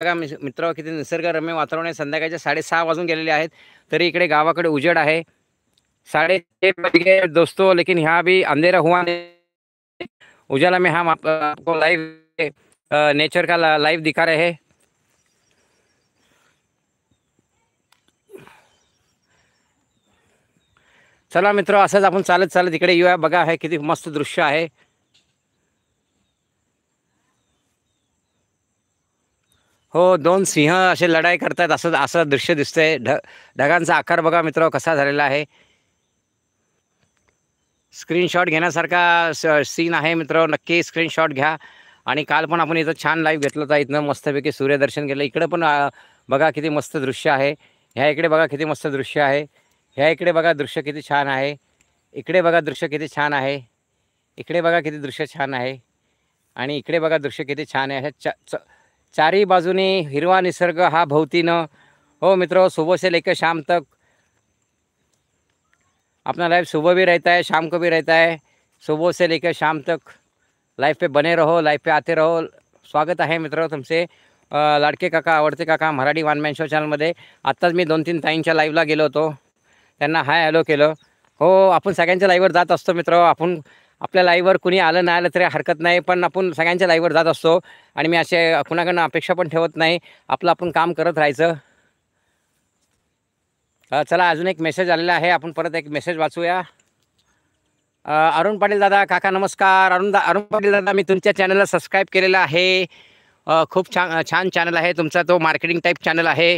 बघा मित्र, किती निसर्गरम्य वातावरण आहे. संध्याकाळचे 6:30 वाजून गेलेले आहेत, तरी इकडे गावाकडे उजेड आहे. 6:30 बज गए दोस्तों, लेकिन यहाँ भी अंधेरा हुआ नहीं। उजाला में हम आपको लाइव नेचर का लाइव दिखा रहे हैं। चला मित्र, असंच आपण चालत चालत इकडे येऊया. बघा हे किती मस्त दृश्य आहे. हो, दोन सिंह असे लढाई करतात, असं असं दृश्य दिसतंय. ढगांचा आकार बघा मित्र कसा झालेला आहे. स्क्रीनशॉट घेण्यासारखा सीन आहे मित्र, नक्की स्क्रीनशॉट घ्या. आणि काल पण आपण इथं छान लाईव्ह घेतलं होतं, इथनं मस्तपैकी सूर्यदर्शन केलं. इकडे पण बघा किती मस्त दृश्य आहे. ह्या इकडे बघा किती मस्त दृश्य आहे. ह्या इकडे बघा दृश्य किती छान आहे. इकडे बघा दृश्य किती छान आहे. इकडे बघा किती दृश्य छान आहे. आणि इकडे बघा दृश्य किती छान आहे. चारी बाजूनी हिरवा निसर्ग हा भोवतीनं. हो मित्रों, सुबह से लेकर शाम तक अपना लाइव सुबह भी रहता है, शाम को भी रहता है. सुबह से लेकर शाम तक लाइव पे बने रहो, लाइव पे आते रहो. स्वागत आहे मित्र तुमचे लाडके काका, आवडते काका मराठी वन मॅन शो चॅनलमध्ये. आत्ताच मी 2-3 ताईंच्या लाईव्हला गेलो होतो, त्यांना हाय हॅलो केलं. हो, आपण सगळ्यांच्या लाईव्हवर जात असतो मित्र. आपण आपल्या लाईव्हवर कुणी आलं नाही आलं तरी हरकत नाही, पण आपण सगळ्यांच्या लाईव्हवर जात असतो. आणि मी असे कुणाकडनं अपेक्षा पण ठेवत नाही. आपलं आपण काम करत राहायचं. चला, अजून एक मेसेज आलेला आहे, आपण परत एक मेसेज वाचूया. अरुण पाटील दादा, काका नमस्कार. अरुण पाटील दादा, मी तुमच्या चॅनलला सबस्क्राईब केलेलं आहे. खूप छान चॅनल आहे तुमचा. तो मार्केटिंग टाईप चॅनल आहे.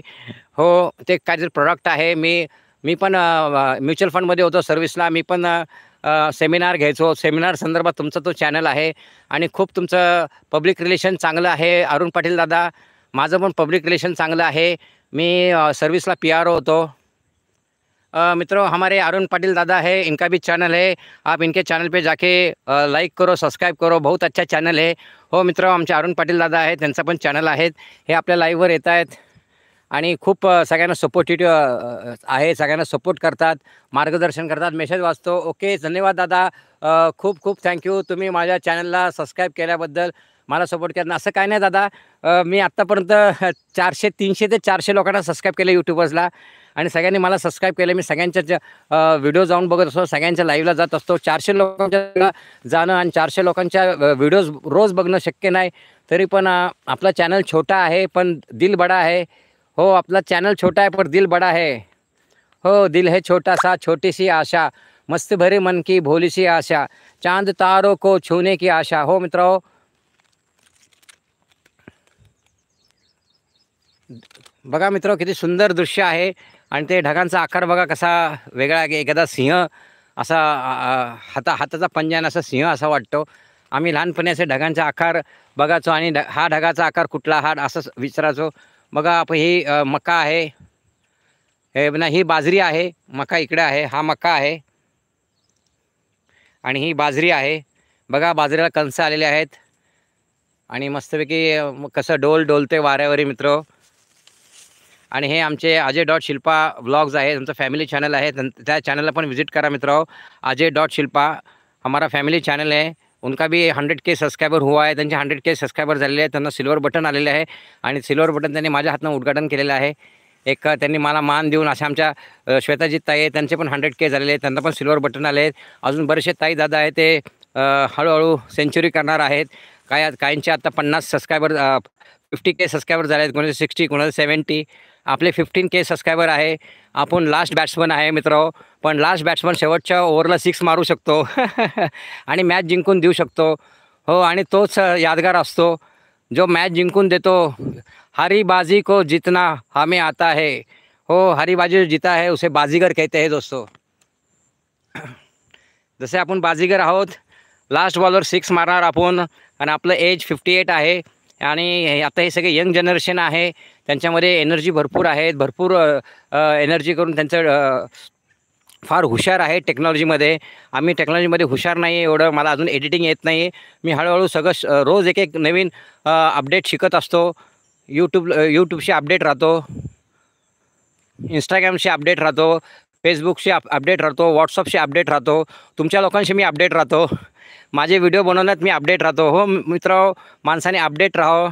हो, ते काहीतरी प्रोडक्ट आहे. मी पण म्युच्युअल फंडमध्ये होतो सर्व्हिसला. मी पण सेमिनार घ्यायचो. सेमिनार संदर्भात तुमचा तो चॅनल आहे. आणि खूप तुमचं पब्लिक रिलेशन चांगलं आहे अरुण पाटील दादा. माझं पण पब्लिक रिलेशन चांगलं आहे. मी सर्व्हिसला PRO होतो. मित्रों, हमारे अरुण पाटिल दादा है, इनका भी चैनल है. आप इनके चैनल पे जाके लाईक करो, सबस्क्राईब करो. बहुत अच्छा चॅनल आहे. हो मित्रों, आमचे अरुण पाटील दादा आहेत, त्यांचं पण चॅनल आहेत. हे आपल्या लाईव्हवर येत आहेत आणि खूप सगळ्यांना सपोर्टिव्ह आहे. सगळ्यांना सपोर्ट करतात, मार्गदर्शन करतात. मेसेज वाचतो. ओके, धन्यवाद दादा. खूप खूप थँक्यू, तुम्ही माझ्या चॅनलला सबस्क्राईब केल्याबद्दल, मला सपोर्ट करणं. असं काय नाही दादा, मी आत्तापर्यंत 300 ते 400 लोकांना सबस्क्राईब केलं यूट्यूबर्सला. आणि सगळ्यांनी मला सबस्क्राईब केलं. मी सगळ्यांच्या व्हिडिओ जाऊन बघत असतो, सगळ्यांच्या लाईव्हला जात असतो. 400 लोकांच्या जाणं आणि 400 लोकांच्या व्हिडिओज रोज बघणं शक्य नाही. तरी पण आपला चॅनल छोटा आहे पण दिल बडा आहे. हो, आपला चॅनल छोटा आहे पण दिल बडा है. हो, दिल है छोटा सा, छोटी सी आशा, मस्त भरे मन की भोली सी आशा, चांद तारों को छूने की आशा. हो मित्रों, बघा मित्र किती सुंदर दृश्य आहे. आणि ते ढगांचा आकार बघा कसा वेगळा आहे. एखादा सिंह असा हाताचा पंजान असा सिंह असा वाटतो. आम्ही लहानपणी असे ढगांचा आकार बघायचो आणि हा ढगाचा आकार कुठला, हा असं विचारायचो. बघा आपण ही मका आहे, हे ना ही बाजरी आहे. मका इकडे आहे, हा मका आहे आणि ही बाजरी आहे. बघा बाजरीला कणसं आलेले आहेत आणि मस्तपैकी कसं डोलते वाऱ्यावरी मित्र. आणि हे आमचे अजय.शिल्पा व्लॉग्स आहे, तुमचं फॅमिली चॅनल आहे. त्या चॅनलला पण विजिट करा मित्रों. अजय.शिल्पा हमारा फॅमिली चॅनल आहे. उनका भी 100K सबस्क्रायबर हुआ आहे. त्यांचे 100K सबस्क्रायबर झालेले आहेत. त्यांना सिल्वर बटन आलेले आहे आणि सिल्वर बटन त्यांनी माझ्या हातनं उद्घाटन केलेलं आहे. एक त्यांनी मला मान देऊन. अशा आमच्या श्वेताजीत ताई आहे, त्यांचे पण 100K झालेले आहेत, त्यांना पण सिल्वर बटन आले आहेत. अजून बरेचसे ताई दादा आहेत, ते हळूहळू सेंचुरी करणार आहेत. काहींचे आता 50 सबस्क्रायबर 50K सबस्क्रायबर झाले आहेत, कोणाचे 60, कोणाचे 70. आपले 15K सबस्क्रायबर आहे. आपण लास्ट बॅट्समन आहे मित्र, पण लास्ट बॅट्समन शेवटच्या ओव्हरला 6 मारू शकतो आणि मॅच जिंकून देऊ शकतो. हो, आणि तोच यादगार असतो जो मॅच जिंकून देतो. हारी बाजी को जितना हमें आता है. हो, हारी बाजी जो जीता है उसे बाजीगर कहते हैं दोस्तों. जसे आपण बाजीगर आहोत, लास्ट बॉलवर 6 मारणार आपण. आणि आपलं एज 58 आहे. आणि आता हे सगळे यंग जनरेशन आहे, त्यांच्यामध्ये एनर्जी भरपूर आहे. भरपूर एनर्जी करून त्यांचं फार हुशार आहे टेक्नॉलॉजीमध्ये. आम्ही टेक्नॉलॉजीमध्ये हुशार नाही आहे एवढं. मला अजून एडिटिंग येत नाही आहे. मी हळूहळू सगळं रोज एक नवीन अपडेट शिकत असतो. यूट्यूबशी अपडेट राहतो, इंस्टाग्रामशी अपडेट राहतो, फेसबुकशी अपडेट राहतो, व्हॉट्सअपशी अपडेट राहतो, तुमच्या लोकांशी मी अपडेट राहतो, माझे व्हिडिओ बनवण्यात मी अपडेट राहतो. हो मित्र, माणसाने अपडेट राहावं.